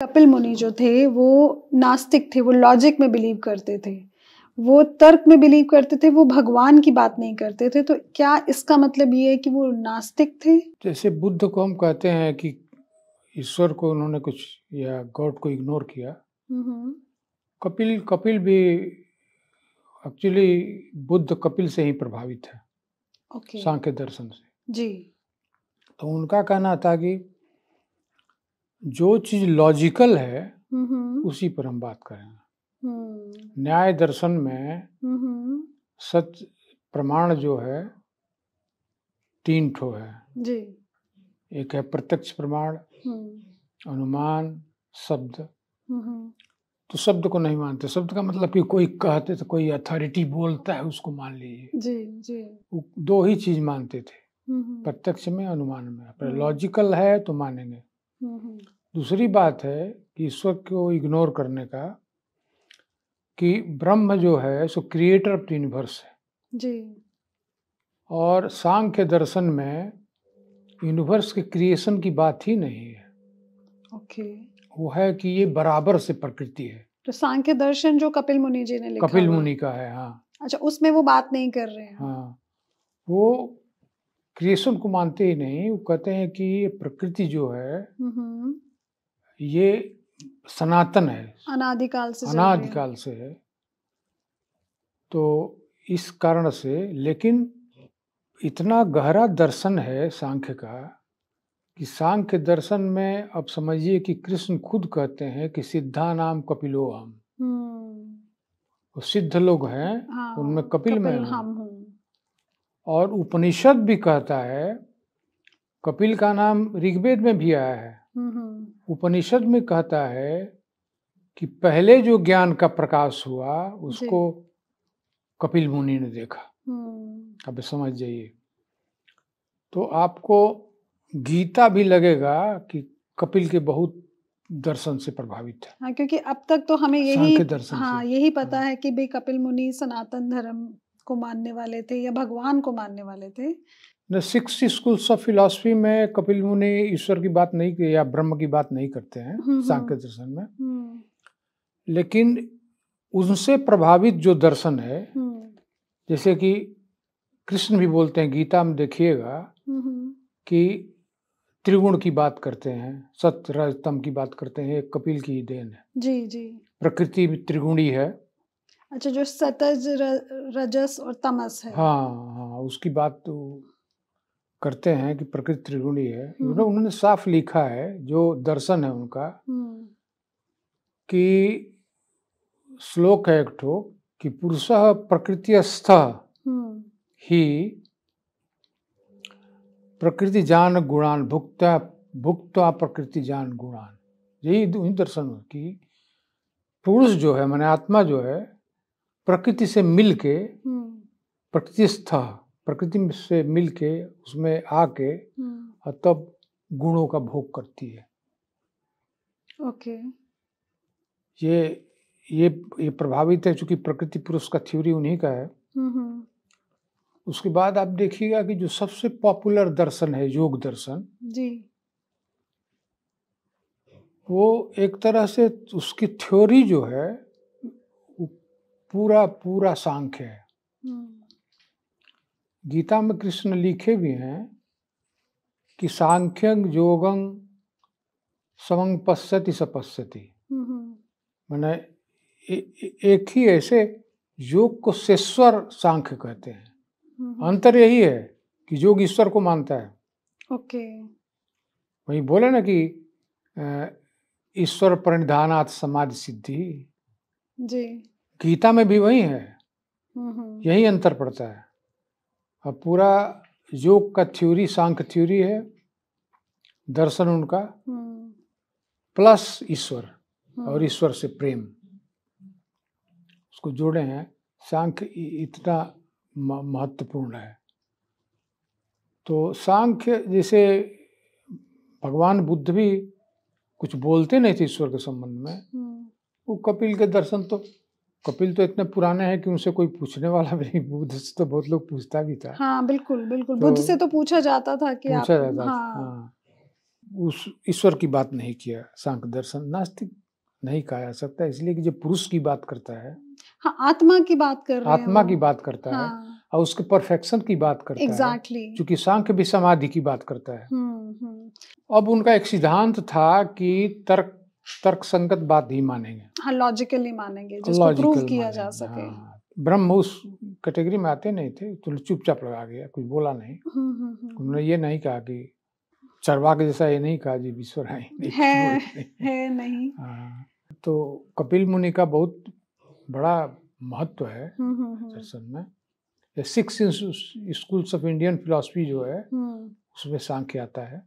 कपिल मुनि जो थे वो नास्तिक थे, वो लॉजिक में बिलीव करते थे, वो तर्क में बिलीव करते थे, वो भगवान की बात नहीं करते थे। तो क्या इसका मतलब ये है कि वो नास्तिक थे? जैसे बुद्ध को हम कहते हैं कि ईश्वर को उन्होंने कुछ या गॉड को इग्नोर किया। हम्म। कपिल कपिल भी एक्चुअली बुद्ध कपिल से ही प्रभावित है, ओके। सांख्य दर्शन से। जी। तो उनका कहना था कि जो चीज लॉजिकल है उसी पर हम बात करें। न्याय दर्शन में सत्य प्रमाण जो है 3 ठो है। जी। एक है प्रत्यक्ष प्रमाण, अनुमान, शब्द। तो शब्द को नहीं मानते। शब्द का मतलब कि कोई कहते तो कोई अथॉरिटी बोलता है उसको मान लीजिए। जी जी। वो 2 ही चीज मानते थे, प्रत्यक्ष में, अनुमान में। पर लॉजिकल है तो मानेंगे। दूसरी बात है कि ईश्वर को इग्नोर करने का, कि ब्रह्म जो है so creator of the universe है। जी। और सांख्य दर्शन में यूनिवर्स के क्रिएशन की बात ही नहीं है। ओके। वो है कि ये बराबर से प्रकृति है। तो सांख्य दर्शन जो कपिल मुनि जी ने लिखा कपिल हुआ मुनि का है, हाँ। अच्छा, उसमें वो बात नहीं कर रहे हैं। हाँ, वो क्रिएशन को मानते ही नहीं। वो कहते हैं कि ये प्रकृति जो है ये सनातन है, अनादिकाल से चल रही है। अनादिकाल से है। तो इस कारण से, लेकिन इतना गहरा दर्शन है सांख्य का कि सांख्य दर्शन में अब समझिए कि कृष्ण खुद कहते हैं कि सिद्धा नाम कपिलो हम। वो सिद्ध लोग हैं, हाँ, उनमें कपिल में हम हूँ। और उपनिषद भी कहता है, कपिल का नाम ऋग्वेद में भी आया है। उपनिषद में कहता है कि पहले जो ज्ञान का प्रकाश हुआ उसको कपिल मुनि ने देखा। अब समझ जाइए। तो आपको गीता भी लगेगा कि कपिल के बहुत दर्शन से प्रभावित है। हाँ, क्योंकि अब तक तो हमें यही पता है कि भाई कपिल मुनि सनातन धर्म को मानने वाले थे या भगवान को मानने वाले थे। 6 स्कूल्स ऑफ फिलॉसफी में कपिल मुनि ईश्वर की बात नहीं की या ब्रह्म की बात नहीं करते हैं सांख्य दर्शन में। लेकिन उनसे प्रभावित जो दर्शन है, जैसे कि कृष्ण भी बोलते हैं, गीता में देखिएगा कि त्रिगुण की बात करते हैं, सत्य रज तम की बात करते हैं। एक कपिल की ही देन है। जी जी। प्रकृति भी त्रिगुणी है। अच्छा, जो सतज रजस और तमस है। हाँ, उसकी बात तो करते हैं कि प्रकृति त्रिगुणी है। उन्होंने साफ लिखा है, जो दर्शन है उनका, कि श्लोक है एक ठो कि पुरुषः प्रकृतिस्थ ही प्रकृति जान गुणान भुक्त्वा भुक्त्वा प्रकृति जान गुणान। यही दर्शन की पुरुष जो है, माने आत्मा जो है, प्रकृति से मिलके, प्रकृतिस्थ, प्रकृति से मिलके उसमें आके और तब गुणों का भोग करती है। ओके। ये प्रभावित है, चूंकि प्रकृति पुरुष का थ्योरी उन्हीं का है। उसके बाद आप देखिएगा कि जो सबसे पॉपुलर दर्शन है, योग दर्शन जी, वो एक तरह से उसकी थ्योरी जो है पूरा सांख्य है। गीता में कृष्ण लिखे भी हैं कि सांख्यं योगं समं पश्यति स पश्यति। माने एक ही ऐसे योग को शेश्वर सांख्य कहते हैं। अंतर यही है कि योग ईश्वर को मानता है। ओके। वही बोले ना कि ईश्वर प्रणिधानात् समाधि सिद्धि। जी। गीता में भी वही है, यही अंतर पड़ता है। अब पूरा योग का थ्योरी सांख्य थ्योरी है, दर्शन उनका, प्लस ईश्वर और ईश्वर से प्रेम, उसको जोड़े हैं। सांख्य इतना महत्वपूर्ण है। तो सांख्य, जैसे भगवान बुद्ध भी कुछ बोलते नहीं थे ईश्वर के संबंध में। वो कपिल के दर्शन तो, कपिल तो इतने पुराने हैं कि उनसे कोई पूछने वाला भी नहीं। बुद्ध से तो बहुत लोग पूछता भी था। हाँ, बिल्कुल बिल्कुल। बुद्ध से तो पूछा जाता था कि हाँ। उस ईश्वर की बात नहीं किया। सांख्य दर्शन नास्तिक नहीं कहा जा सकता, इसलिए कि जब पुरुष की बात करता है, हाँ, आत्मा की बात कर रहे हैं आत्मा वो। की बात करता है हाँ, और उसके परफेक्शन की बात करता है, एग्जैक्टली। क्योंकि सांख्य भी समाधि की बात करता है। हम्म। अब उनका एक सिद्धांत था कि तर्क संगत बात ही मानेंगे, हाँ, लॉजिकली मानेंगे जिसको प्रूव लॉजिकल किया जा मानेंगे। सके। हाँ, ब्रह्म उस कैटेगरी में आते नहीं थे, तो चुपचाप लगा गया, कुछ बोला नहीं। उन्होंने ये नहीं कहा कि चरवाक जैसा, ये नहीं कहा जी ईश्वर है नहीं, कुछ बोला नहीं। है नहीं। हाँ, तो कपिल मुनि का बहुत बड़ा महत्व है दर्शन में। 6 स्कूल्स ऑफ इंडियन फिलॉसफी जो है उसमें सांख्य आता है।